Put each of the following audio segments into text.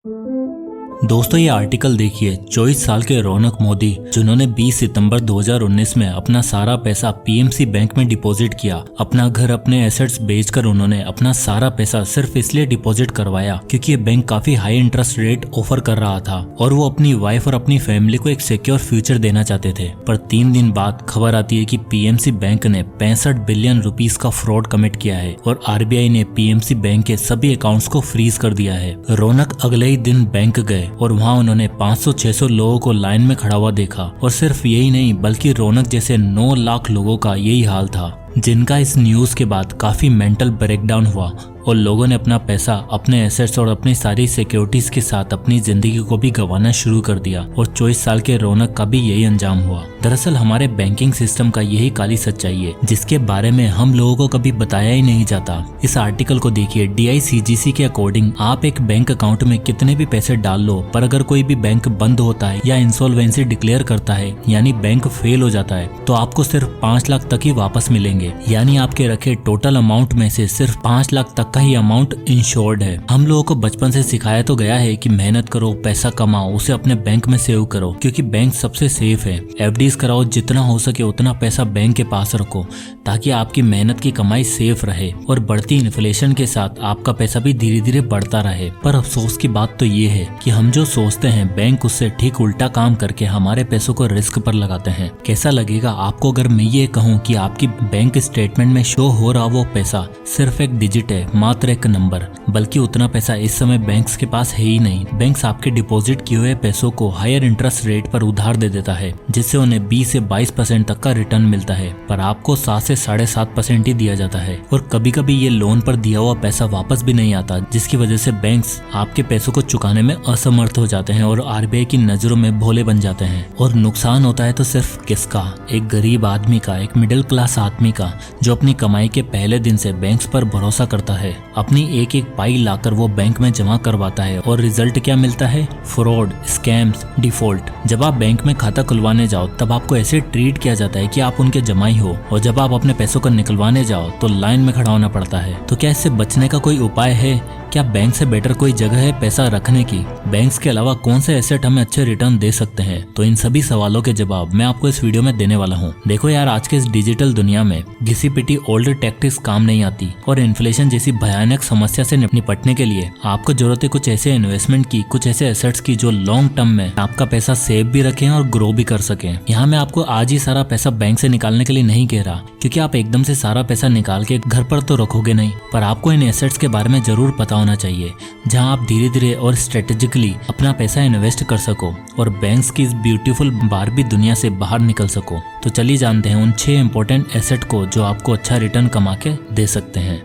दोस्तों ये आर्टिकल देखिए। 24 साल के रौनक मोदी जिन्होंने 20 सितंबर 2019 में अपना सारा पैसा पीएमसी बैंक में डिपॉजिट किया। अपना घर, अपने एसेट्स बेचकर उन्होंने अपना सारा पैसा सिर्फ इसलिए डिपॉजिट करवाया क्योंकि ये बैंक काफी हाई इंटरेस्ट रेट ऑफर कर रहा था और वो अपनी वाइफ और अपनी फैमिली को एक सिक्योर फ्यूचर देना चाहते थे। पर 3 दिन बाद खबर आती है कि पीएमसी बैंक ने 65 बिलियन रुपीस का फ्रॉड कमिट किया है और आरबीआई ने पीएमसी बैंक के सभी अकाउंट्स को फ्रीज कर दिया है। रौनक अगले ही दिन बैंक गए और वहां उन्होंने 500-600 लोगों को लाइन में खड़ा हुआ देखा और सिर्फ यही नहीं बल्कि रौनक जैसे 9 लाख लोगों का यही हाल था, जिनका इस न्यूज के बाद काफी मेंटल ब्रेकडाउन हुआ और लोगों ने अपना पैसा, अपने एसेट्स और अपनी सारी सिक्योरिटीज के साथ अपनी जिंदगी को भी गंवाना शुरू कर दिया और 24 साल के रौनक का भी यही अंजाम हुआ। दरअसल हमारे बैंकिंग सिस्टम का यही काली सच्चाई है जिसके बारे में हम लोगों को कभी बताया ही नहीं जाता। इस आर्टिकल को देखिए। DICGC के अकॉर्डिंग आप एक बैंक अकाउंट में कितने भी पैसे डाल लो, पर अगर कोई भी बैंक बंद होता है या इंसॉल्वेंसी डिक्लेयर करता है यानी बैंक फेल हो जाता है तो आपको सिर्फ 5 लाख तक ही वापस मिलेंगे। यानी आपके रखे टोटल अमाउंट में से सिर्फ 5 लाख तक का ही अमाउंट इंश्योर्ड है। हम लोगों को बचपन से सिखाया तो गया है कि मेहनत करो, पैसा कमाओ, उसे अपने बैंक में सेव करो क्योंकि बैंक सबसे सेफ है। एफडीज कराओ, जितना हो सके उतना पैसा बैंक के पास रखो ताकि आपकी मेहनत की कमाई सेफ रहे और बढ़ती इन्फ्लेशन के साथ आपका पैसा भी धीरे धीरे बढ़ता रहे। पर अफसोस की बात तो ये है कि हम जो सोचते हैं बैंक उससे ठीक उल्टा काम करके हमारे पैसों को रिस्क पर लगाते हैं। कैसा लगेगा आपको अगर मैं ये कहूँ कि आपकी बैंक स्टेटमेंट में शो हो रहा वो पैसा सिर्फ एक डिजिट है, मात्र एक नंबर, बल्कि उतना पैसा इस समय बैंक्स के पास है ही नहीं। बैंक्स आपके डिपॉजिट किए हुए पैसों को हायर इंटरेस्ट रेट पर उधार दे देता है जिससे उन्हें 20 से 22% तक का रिटर्न मिलता है, पर आपको 7 से 7.5% ही दिया जाता है। और कभी कभी ये लोन पर दिया हुआ पैसा वापस भी नहीं आता जिसकी वजह से बैंक्स आपके पैसों को चुकाने में असमर्थ हो जाते हैं और आरबीआई की नजरों में भोले बन जाते हैं। और नुकसान होता है तो सिर्फ किसका? एक गरीब आदमी का, एक मिडिल क्लास आदमी का जो अपनी कमाई के पहले दिन से बैंक्स पर भरोसा करता है, अपनी एक एक पाई लाकर वो बैंक में जमा करवाता है और रिजल्ट क्या मिलता है? Fraud, scams, default. जब आप बैंक में खाता खुलवाने जाओ तब आपको ऐसे ट्रीट किया जाता है कि आप उनके जमाई हो और जब आप अपने पैसों को निकलवाने जाओ तो लाइन में खड़ा होना पड़ता है। तो क्या इससे बचने का कोई उपाय है? क्या बैंक से बेटर कोई जगह है पैसा रखने की? बैंक्स के अलावा कौन से एसेट हमें अच्छे रिटर्न दे सकते हैं? तो इन सभी सवालों के जवाब मैं आपको इस वीडियो में देने वाला हूँ। देखो यार, आज के इस डिजिटल दुनिया में घिसी पिटी ओल्ड टैक्टिक्स काम नहीं आती और इन्फ्लेशन जैसी भयानक समस्या से निपटने के लिए आपको जरूरत है कुछ ऐसे इन्वेस्टमेंट की, कुछ ऐसे एसेट्स की जो लॉन्ग टर्म में आपका पैसा सेव भी रखें और ग्रो भी कर सकें। यहाँ मैं आपको आज ही सारा पैसा बैंक से निकालने के लिए नहीं कह रहा क्योंकि आप एकदम से सारा पैसा निकाल के घर पर तो रखोगे नहीं, पर आपको इन एसेट्स के बारे में जरूर पता होना चाहिए जहां आप धीरे धीरे और स्ट्रेटेजिकली अपना पैसा इन्वेस्ट कर सको और बैंक्स की इस ब्यूटीफुल बारबी दुनिया से बाहर निकल सको। तो चलिए जानते हैं उन 6 इंपॉर्टेंट एसेट को जो आपको अच्छा रिटर्न कमा के दे सकते हैं।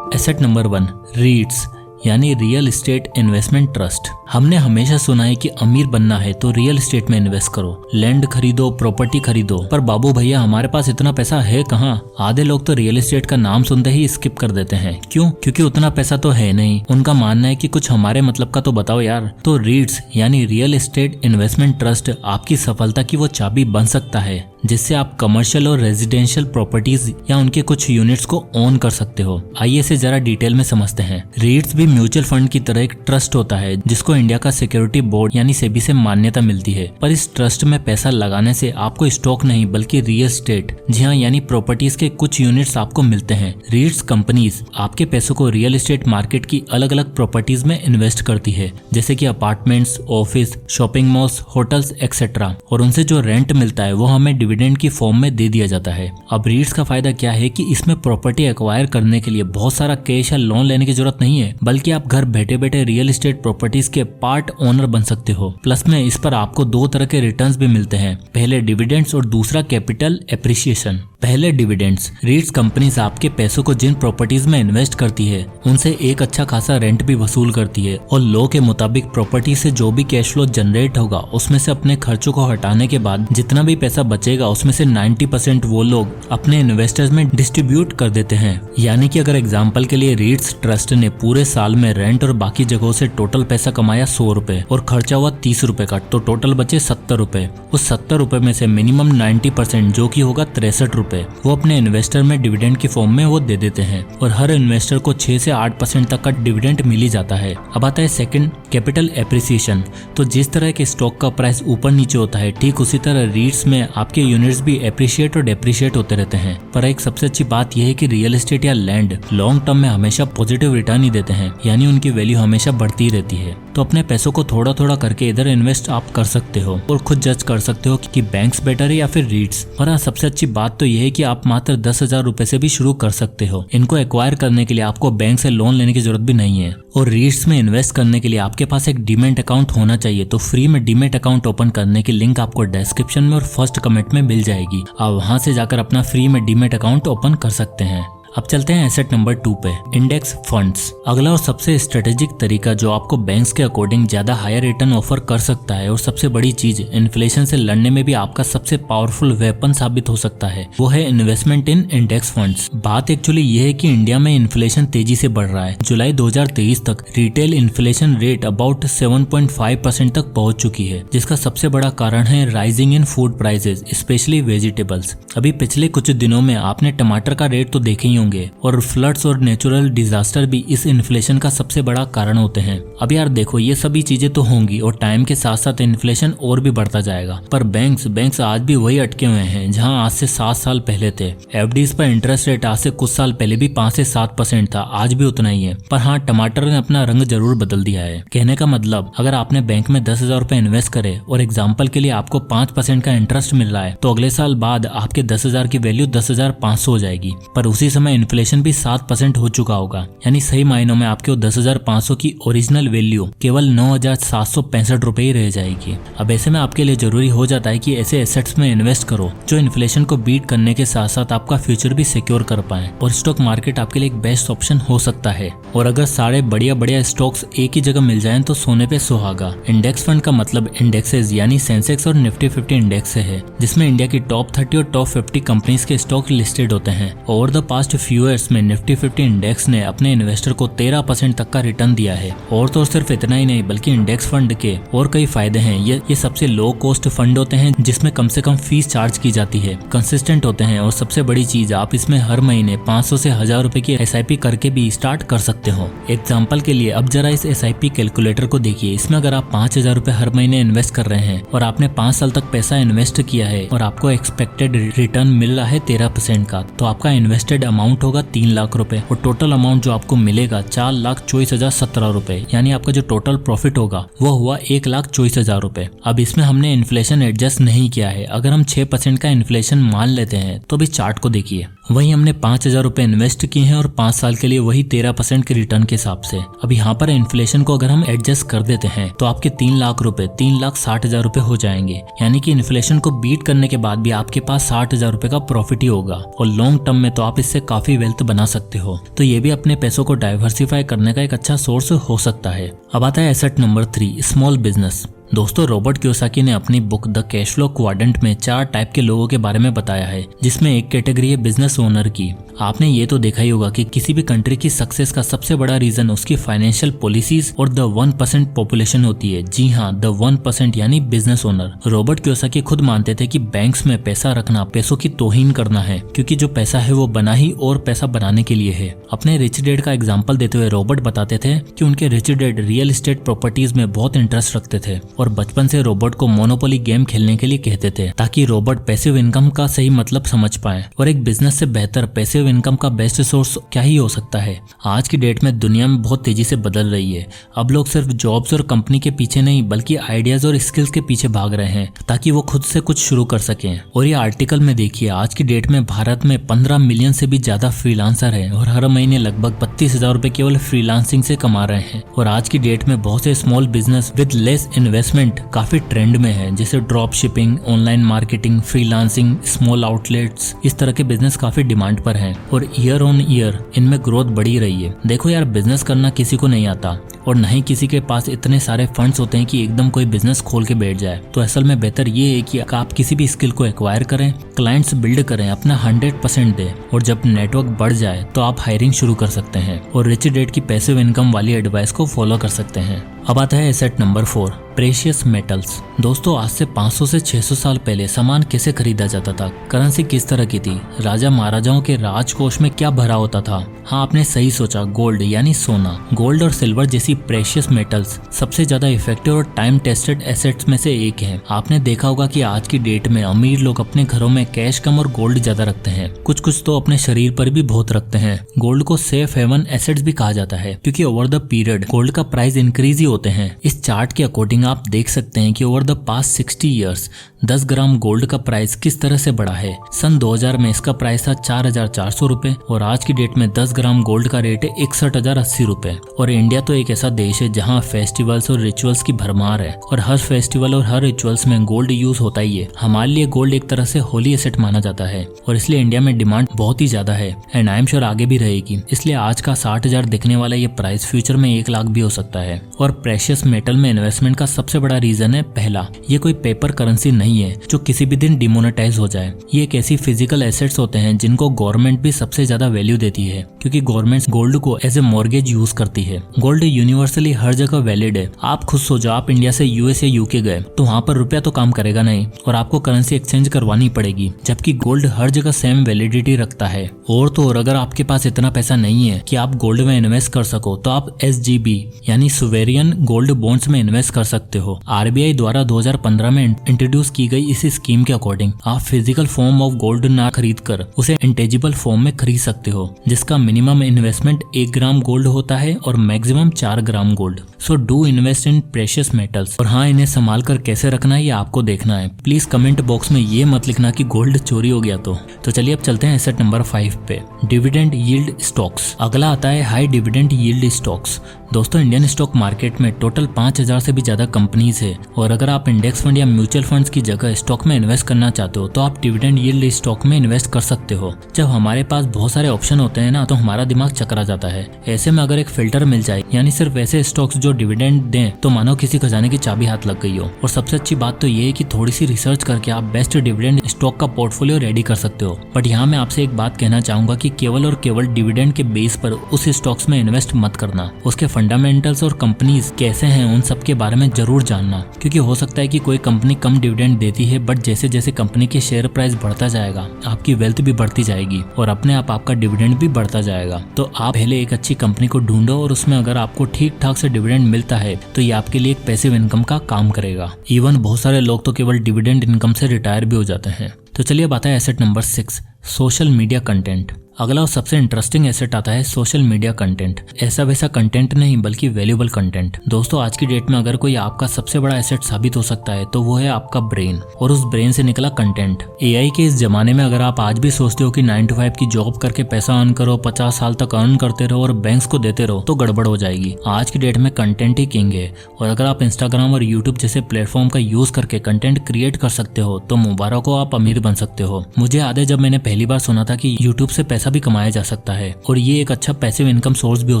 एसेट नंबर 1, रीट्स यानी रियल एस्टेट इन्वेस्टमेंट ट्रस्ट। हमने हमेशा सुना है कि अमीर बनना है तो रियल एस्टेट में इन्वेस्ट करो, लैंड खरीदो, प्रॉपर्टी खरीदो। पर बाबू भैया, हमारे पास इतना पैसा है कहाँ? आधे लोग तो रियल एस्टेट का नाम सुनते ही स्किप कर देते हैं। क्यों? क्योंकि उतना पैसा तो है नहीं। उनका मानना है कि कुछ हमारे मतलब का तो बताओ यार। तो रीट्स यानी रियल एस्टेट इन्वेस्टमेंट ट्रस्ट आपकी सफलता की वो चाबी बन सकता है जिससे आप कमर्शियल और रेजिडेंशियल प्रॉपर्टीज या उनके कुछ यूनिट्स को ओन कर सकते हो। आइए इसे जरा डिटेल में समझते हैं। रीट्स भी म्यूचुअल फंड की तरह एक ट्रस्ट होता है जिसको इंडिया का सिक्योरिटी बोर्ड यानी सेबी से मान्यता मिलती है। पर इस ट्रस्ट में पैसा लगाने से आपको स्टॉक नहीं बल्कि रियल एस्टेट, जी हाँ, यानी प्रॉपर्टीज के कुछ यूनिट्स आपको मिलते हैं। रीट्स कंपनीज आपके पैसों को रियल एस्टेट मार्केट की अलग अलग प्रॉपर्टीज में इन्वेस्ट करती है जैसे कि apartments, office, shopping malls, hotels etcetera, और उनसे जो रेंट मिलता है वो हमें डिविडेंड की फॉर्म में दे दिया जाता है। अब रीट्स का फायदा क्या है कि इसमें प्रॉपर्टी एक्वायर करने के लिए बहुत सारा कैश या लोन लेने की जरूरत नहीं है, बल्कि आप घर बैठे बैठे रियल एस्टेट प्रॉपर्टीज के पार्ट ओनर बन सकते हो। प्लस में इस पर आपको 2 तरह के रिटर्न्स भी मिलते हैं, पहले डिविडेंड्स और दूसरा कैपिटल एप्रिसिएशन। पहले डिविडेंड्स, रीट्स कंपनीज आपके पैसों को जिन प्रॉपर्टीज में इन्वेस्ट करती है उनसे एक अच्छा खासा रेंट भी वसूल करती है और लॉ के मुताबिक प्रॉपर्टी से जो भी कैश फ्लो जनरेट होगा उसमें से अपने खर्चों को हटाने के बाद जितना भी पैसा बचेगा उसमें से 90% वो लोग अपने इन्वेस्टर्स में डिस्ट्रीब्यूट कर देते हैं। यानी कि अगर एग्जांपल के लिए रीट्स ट्रस्ट ने पूरे साल साल में रेंट और बाकी जगहों से टोटल पैसा कमाया 100 रुपए और खर्चा हुआ 30 रुपए का, तो टोटल बचे 70 रुपए। उस 70 रुपए में से मिनिमम 90% जो कि होगा 63 रुपए वो अपने इन्वेस्टर में डिविडेंड की फॉर्म में वो दे देते हैं और हर इन्वेस्टर को 6 से 8% तक का डिविडेंड मिल ही जाता है। अब आता है सेकंड, कैपिटल एप्रिसिएशन। तो जिस तरह के स्टॉक का प्राइस ऊपर नीचे होता है ठीक उसी तरह रीट्स में आपके यूनिट्स भी एप्रिशिएट और डेप्रिशिएट होते रहते हैं। पर एक सबसे अच्छी बात यह है कि रियल एस्टेट या लैंड लॉन्ग टर्म में हमेशा पॉजिटिव रिटर्न ही देते हैं, यानी उनकी वैल्यू हमेशा बढ़ती रहती है। तो अपने पैसों को थोड़ा थोड़ा करके इधर इन्वेस्ट आप कर सकते हो और खुद जज कर सकते हो कि बैंक्स बेटर है या फिर रीट्स। और हाँ, सबसे अच्छी बात तो यह है कि आप मात्र 10,000 रुपए से भी शुरू कर सकते हो। इनको एक्वायर करने के लिए आपको बैंक से लोन लेने की जरूरत भी नहीं है। और रीट्स में इन्वेस्ट करने के लिए आपके पास एक डीमैट अकाउंट होना चाहिए। तो फ्री में डीमैट अकाउंट ओपन करने की लिंक आपको डिस्क्रिप्शन में और फर्स्ट कमेंट में मिल जाएगी। आप वहां से जाकर अपना फ्री में डीमैट अकाउंट ओपन कर सकते हैं। अब चलते हैं एसेट नंबर 2 पे, इंडेक्स फंड्स। अगला और सबसे स्ट्रेटेजिक तरीका जो आपको बैंक्स के अकॉर्डिंग ज्यादा हायर रिटर्न ऑफर कर सकता है और सबसे बड़ी चीज इन्फ्लेशन से लड़ने में भी आपका सबसे पावरफुल वेपन साबित हो सकता है, वो है इन्वेस्टमेंट इन इंडेक्स फंड्स। बात एक्चुअली ये है कि इंडिया में इन्फ्लेशन तेजी से बढ़ रहा है। जुलाई 2023 तक रिटेल इन्फ्लेशन रेट अबाउट 7.5% तक पहुंच चुकी है, जिसका सबसे बड़ा कारण है rising in food prices, specially vegetables. अभी पिछले कुछ दिनों में आपने टमाटर का रेट तो देखे ही और फ्लड्स और नेचुरल डिजास्टर भी इस इन्फ्लेशन का सबसे बड़ा कारण होते हैं। अब यार देखो, ये सभी चीजें तो होंगी और टाइम के साथ साथ इन्फ्लेशन और भी बढ़ता जाएगा, पर बैंक्स आज भी वही अटके हुए हैं जहां आज से 7 साल पहले थे। एफडीज पर इंटरेस्ट रेट आज से कुछ साल पहले भी 5 से 7% था, आज भी उतना ही है। पर हाँ, टमाटर ने अपना रंग जरूर बदल दिया है। कहने का मतलब, अगर आपने बैंक में 10,000 रुपए इन्वेस्ट करे और एग्जाम्पल के लिए आपको 5% का इंटरेस्ट मिल रहा है, तो अगले साल बाद आपके 10,000 की वैल्यू 10,500 हो जाएगी। पर उसी समय इन्फ्लेशन भी 7% हो चुका होगा, यानी सही मायनों में आपके 10,500 की ओरिजिनल वैल्यू केवल 9,765 रुपए ही रह जाएगी। अब ऐसे में आपके लिए जरूरी हो जाता है कि ऐसे एसेट्स में इन्वेस्ट करो जो इन्फ्लेशन को बीट करने के साथ साथ आपका फ्यूचर भी सिक्योर कर पाए, और स्टॉक मार्केट आपके लिए एक बेस्ट ऑप्शन हो सकता है। और अगर सारे बढ़िया स्टॉक्स एक ही जगह मिल जाएं तो सोने पे सुहागा। इंडेक्स फंड का मतलब इंडेक्सेस यानी सेंसेक्स और निफ्टी 50 इंडेक्स से है, जिसमें इंडिया की टॉप 30 और टॉप 50 कंपनीज के स्टॉक लिस्टेड होते हैं। Over the past few years में निफ्टी 50 इंडेक्स ने अपने इन्वेस्टर को 13% तक का रिटर्न दिया है। और तो सिर्फ इतना ही नहीं, बल्कि इंडेक्स फंड के और कई फायदे हैं। ये सबसे लो कॉस्ट फंड होते हैं जिसमें कम से कम फीस चार्ज की जाती है, कंसिस्टेंट होते हैं, और सबसे बड़ी चीज, आप इसमें हर महीने 500 से 1000 रुपए की SIP करके भी स्टार्ट कर सकते हो। एग्जाम्पल के लिए अब जरा इस SIP कैलकुलेटर को देखिए। इसमें अगर आप 5,000 रुपए हर महीने इन्वेस्ट कर रहे हैं और आपने 5 साल तक पैसा इन्वेस्ट किया है और आपको एक्सपेक्टेड रिटर्न मिल रहा है 13% का, तो आपका इन्वेस्टेड अमाउंट होगा 3 लाख रुपए और टोटल अमाउंट जो आपको मिलेगा 4,24,017 रुपए, यानी आपका जो टोटल प्रॉफिट होगा वो हुआ 1,24,000 रुपए। अब इसमें हमने इन्फ्लेशन एडजस्ट नहीं किया है। अगर हम 6% का इन्फ्लेशन मान लेते हैं तो भी चार्ट को देखिए, वही हमने 5,000 रुपए इन्वेस्ट किए हैं और 5 साल के लिए वही 13% के रिटर्न के हिसाब से। अब यहाँ पर इन्फ्लेशन को अगर हम एडजस्ट कर देते हैं तो आपके 3 लाख रुपए 3,60,000 रुपए हो जाएंगे, यानी कि इन्फ्लेशन को बीट करने के बाद भी आपके पास 60,000 रुपए का प्रॉफिट ही होगा। और लॉन्ग टर्म में तो आप इससे काफी वेल्थ बना सकते हो। तो ये भी अपने पैसों को डाइवर्सिफाई करने का एक अच्छा सोर्स हो सकता है। अब आता है एसेट नंबर 3, स्मॉल बिजनेस। दोस्तों, रॉबर्ट कियोसाकी ने अपनी book the cash flow quadrant में 4 टाइप के लोगों के बारे में बताया है, जिसमें एक कैटेगरी है बिजनेस ओनर की। आपने ये तो देखा ही होगा कि किसी भी कंट्री की सक्सेस का सबसे बड़ा रीजन उसकी फाइनेंशियल पॉलिसीज और द 1% पॉपुलेशन होती है। जी हाँ, द 1% यानी बिजनेस ओनर। रॉबर्ट कियोसाकी खुद मानते थे कि बैंक्स में पैसा रखना पैसों की तौहीन करना है, क्योंकि जो पैसा है वो बना ही और पैसा बनाने के लिए है। अपने रिच डैड का एग्जाम्पल देते हुए रॉबर्ट बताते थे कि उनके rich dad real estate properties में बहुत इंटरेस्ट रखते थे और बचपन से रॉबर्ट को मोनोपोली गेम खेलने के लिए कहते थे, ताकि रॉबर्ट पैसिव इनकम का सही मतलब समझ पाए। और एक बिजनेस से बेहतर पैसिव इनकम का बेस्ट सोर्स क्या ही हो सकता है। आज की डेट में दुनिया में बहुत तेजी से बदल रही है। अब लोग सिर्फ जॉब्स और कंपनी के पीछे नहीं, बल्कि आइडियाज और स्किल्स के पीछे भाग रहे हैं, ताकि वो खुद से कुछ शुरू कर सकें। और ये आर्टिकल में देखिए, आज की डेट में भारत में 15 मिलियन से भी ज्यादा फ्रीलांसर हैं और हर महीने लगभग 32,000 रुपए केवल फ्रीलांसिंग से कमा रहे हैं। और आज की डेट में बहुत से small business with less investment काफी ट्रेंड में है, जैसे drop shipping, online marketing, freelancing, small outlets. इस तरह के बिजनेस काफी डिमांड पर हैं और ईयर ऑन ईयर इनमें ग्रोथ बढ़ी रही है। देखो यार, बिजनेस करना किसी को नहीं आता और न ही किसी के पास इतने सारे फंड्स होते हैं कि एकदम कोई बिजनेस खोल के बैठ जाए। तो असल में बेहतर ये है कि आप किसी भी स्किल को एक्वायर करें, क्लाइंट्स बिल्ड करें, अपना 100% दें और जब नेटवर्क बढ़ जाए तो आप हायरिंग शुरू कर सकते हैं और रिच डैड की पैसिव इनकम वाली एडवाइस को फॉलो कर सकते हैं। अब आता है एसेट नंबर 4, प्रेशियस मेटल्स। दोस्तों आज से 500 से 600 साल पहले सामान कैसे खरीदा जाता था, करेंसी किस तरह की थी, राजा महाराजाओं के राजकोष में क्या भरा होता था। हाँ आपने सही सोचा, गोल्ड यानी सोना। गोल्ड और सिल्वर जैसी प्रेशियस मेटल्स सबसे ज्यादा इफेक्टिव और टाइम टेस्टेड एसेट्स में से एक है। आपने देखा होगा कि आज की डेट में अमीर लोग अपने घरों में कैश कम और गोल्ड ज्यादा रखते हैं, कुछ तो अपने शरीर पर भी बहुत रखते हैं। गोल्ड को सेफ हेवन एसेट्स भी कहा जाता है क्योंकि ओवर द पीरियड गोल्ड का प्राइस इंक्रीज ही होते हैं। इस चार्ट के अकॉर्डिंग आप देख सकते हैं कि over the past 60 years 10 gram gold का प्राइस किस तरह से बढ़ा है। सन 2000 में इसका प्राइस था 4400 रुपए और आज की डेट में 10 ग्राम गोल्ड का रेट है 61,080 रुपए। और इंडिया तो एक ऐसा देश है जहां फेस्टिवल्स और रिचुअल्स की भरमार है और हर फेस्टिवल और हर रिचुअल्स में गोल्ड यूज होता ही है। हमारे लिए गोल्ड एक तरह से होली एसेट माना जाता है और इसलिए इंडिया में डिमांड बहुत ही ज्यादा है एंड आई एम श्योर आगे भी रहेगी। इसलिए आज का 60,000 दिखने वाला ये प्राइस फ्यूचर में 1 लाख भी हो सकता है। और प्रेशियस मेटल में इन्वेस्टमेंट का सबसे बड़ा रीजन है, पहला, ये कोई पेपर करेंसी नहीं है जो किसी भी दिन डिमोनेटाइज हो जाए। ये एक ऐसी फिजिकल एसेट्स होते हैं जिनको गवर्नमेंट भी सबसे ज्यादा वैल्यू देती है क्योंकि गवर्नमेंट गोल्ड को एज ए मॉर्गेज यूज करती है। गोल्ड यूनिवर्सली हर जगह वैलिड है। आप खुद सोचो, आप इंडिया से यूएस या यूके गए तो वहाँ पर रुपया तो काम करेगा नहीं और आपको करेंसी एक्सचेंज करवानी पड़ेगी, जबकि गोल्ड हर जगह सेम वैलिडिटी रखता है। और तो और अगर आपके पास इतना पैसा नहीं है कि आप गोल्ड में इन्वेस्ट कर सको तो आप SGB यानी सुवेरियन गोल्ड बॉन्ड्स में इन्वेस्ट कर सकते हो। RBI द्वारा 2015 में इंट्रोड्यूस की गई इस स्कीम के अकॉर्डिंग आप फिजिकल फॉर्म ऑफ गोल्ड ना खरीद कर उसे इंटेजिबल फॉर्म में खरीद सकते हो, जिसका मिनिमम इन्वेस्टमेंट 1 ग्राम गोल्ड होता है और maximum 4 gram gold. So do invest in precious metals. और हाँ, इन्हें संभाल कर कैसे रखना है ये आपको देखना है। प्लीज कमेंट बॉक्स में ये मत लिखना कि गोल्ड चोरी हो गया तो चलिए अब चलते हैं एसेट नंबर 5 पे, डिविडेंड यील्ड स्टॉक्स। अगला आता है हाई डिविडेंड यील्ड स्टॉक्स। दोस्तों इंडियन स्टॉक मार्केट में टोटल 5000 से भी ज्यादा कंपनीज है और अगर आप इंडेक्स फंड या म्यूचुअल फंड्स की जगह स्टॉक में इन्वेस्ट करना चाहते हो तो आप डिविडेंड यील्ड स्टॉक में इन्वेस्ट कर सकते हो। जब हमारे पास बहुत सारे ऑप्शन होते हैं ना तो हमारा दिमाग चकरा जाता है। ऐसे में अगर एक फिल्टर मिल जाए यानी सिर्फ ऐसे स्टॉक्स जो डिविडेंड दें तो मानो किसी खजाने की चाबी हाथ लग गई हो। और सबसे अच्छी बात तो ये है कि थोड़ी सी रिसर्च करके आप बेस्ट डिविडेंड स्टॉक का पोर्टफोलियो रेडी कर सकते हो। बट यहाँ मैं आपसे एक बात कहना चाहूंगा कि केवल और केवल डिविडेंड के बेस पर उस स्टॉक्स में इन्वेस्ट मत करना। उसके फंडामेंटल्स और कंपनीज कैसे हैं उन सब के बारे में जरूर जानना, क्योंकि हो सकता है कि कोई कंपनी कम डिविडेंड देती है बट जैसे जैसे कंपनी के शेयर प्राइस बढ़ता जाएगा आपकी वेल्थ भी बढ़ती जाएगी और अपने आप आपका डिविडेंड भी बढ़ता जाएगा। तो आप पहले एक अच्छी कंपनी को ढूंढो और उसमें अगर आपको ठीक ठाक से डिविडेंड मिलता है तो ये आपके लिए एक पैसिव इनकम का काम करेगा। इवन बहुत सारे लोग तो केवल डिविडेंड इनकम से रिटायर भी हो जाते हैं। तो चलिए अब आता है asset number 6, social media content. अगला और सबसे इंटरेस्टिंग एसेट आता है सोशल मीडिया कंटेंट। ऐसा वैसा कंटेंट नहीं बल्कि वैल्यूएबल कंटेंट। दोस्तों आज की डेट में अगर कोई आपका सबसे बड़ा एसेट साबित हो सकता है तो वो है आपका ब्रेन और उस ब्रेन से निकला कंटेंट। AI के इस जमाने में अगर आप आज भी सोचते हो कि 9 to 5 की जॉब करके पैसा अर्न करो, 50 साल तक अर्न करते रहो और बैंक्स को देते रहो तो गड़बड़ हो जाएगी। आज की डेट में कंटेंट ही किंग है और अगर आप इंस्टाग्राम और यूट्यूब जैसे प्लेटफॉर्म का यूज करके कंटेंट क्रिएट कर सकते हो तो मुबारक हो, आप अमीर बन सकते हो। मुझे याद है जब मैंने पहली बार सुना था कि यूट्यूब से पैसा भी कमाया जा सकता है और ये एक अच्छा पैसिव इनकम सोर्स भी हो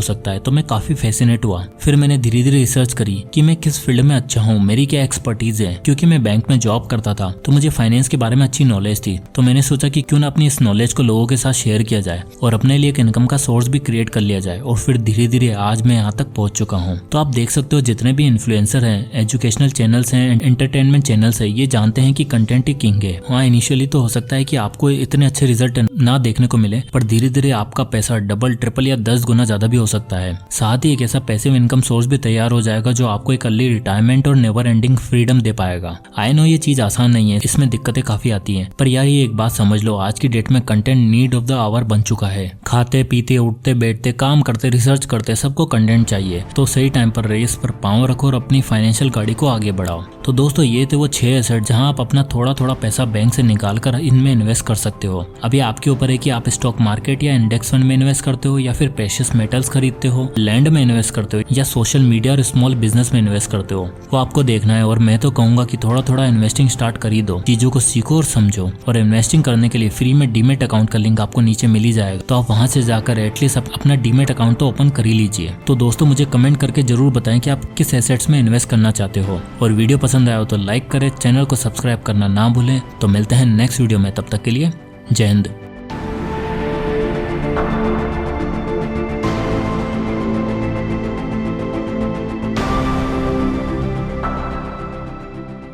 सकता है तो मैं काफी फैसिनेट हुआ। फिर मैंने धीरे धीरे रिसर्च करी कि मैं किस फील्ड में अच्छा हूँ, मेरी क्या एक्सपर्टीज है। क्योंकि मैं बैंक में जॉब करता था तो मुझे फाइनेंस के बारे में अच्छी नॉलेज थी, तो मैंने सोचा कि क्यों ना अपनी इस नॉलेज को लोगों के साथ शेयर किया जाए और अपने लिए एक इनकम का सोर्स भी क्रिएट कर लिया जाए। और फिर धीरे धीरे आज मैं यहाँ तक पहुंच चुका हूँ। तो आप देख सकते हो जितने भी इन्फ्लुएंसर हैं, एजुकेशनल चैनल्स हैं, एंटरटेनमेंट चैनल्स है, ये जानते हैं कि कंटेंट ही किंग है। हाँ इनिशियली तो हो सकता है कि आपको इतने अच्छे रिजल्ट ना देखने को मिले पर धीरे धीरे आपका पैसा डबल, ट्रिपल या 10 गुना ज्यादा भी हो सकता है। साथ ही एक ऐसा पैसिव इनकम सोर्स भी तैयार हो जाएगा जो आपको एक अर्ली रिटायरमेंट और नेवर एंडिंग फ्रीडम दे पाएगा। आई नो ये चीज आसान नहीं है, इसमें दिक्कतें काफी आती हैं, पर यार ये एक बात समझ लो, आज की डेट में content need of the hour बन चुका है। खाते पीते उठते बैठते काम करते रिसर्च करते सबको कंटेंट चाहिए। तो सही टाइम पर रेस पर पांव रखो और अपनी फाइनेंशियल गाड़ी को आगे बढ़ाओ। तो दोस्तों ये थे वो 6 एसेट जहां आप अपना थोड़ा थोड़ा पैसा बैंक से निकाल कर इनमें इन्वेस्ट कर सकते हो। अभी आपके ऊपर है कि आप स्टॉक मार्केट या इंडेक्स फंड में इन्वेस्ट करते हो, या फिर प्रेशियस मेटल्स खरीदते हो, लैंड में इन्वेस्ट करते हो, या सोशल मीडिया और स्मॉल बिजनेस में इन्वेस्ट करते हो, वो आपको देखना है। और मैं तो कहूंगा कि थोड़ा थोड़ा इन्वेस्टिंग स्टार्ट कर ही दो, चीजों को सीखो और समझो। और इन्वेस्टिंग करने के लिए फ्री में डीमेट अकाउंट का लिंक आपको नीचे मिल ही जाएगा, तो आप वहां से जाकर एटलीस्ट अपना डीमेट अकाउंट तो ओपन कर ही लीजिए। तो दोस्तों मुझे कमेंट करके जरूर बताएं कि आप किस एसेट्स में इन्वेस्ट करना चाहते हो। और वीडियो पसंद आया हो तो लाइक करें, चैनल को सब्सक्राइब करना ना भूलें। तो मिलते हैं नेक्स्ट वीडियो में, तब तक के लिए जय हिंद।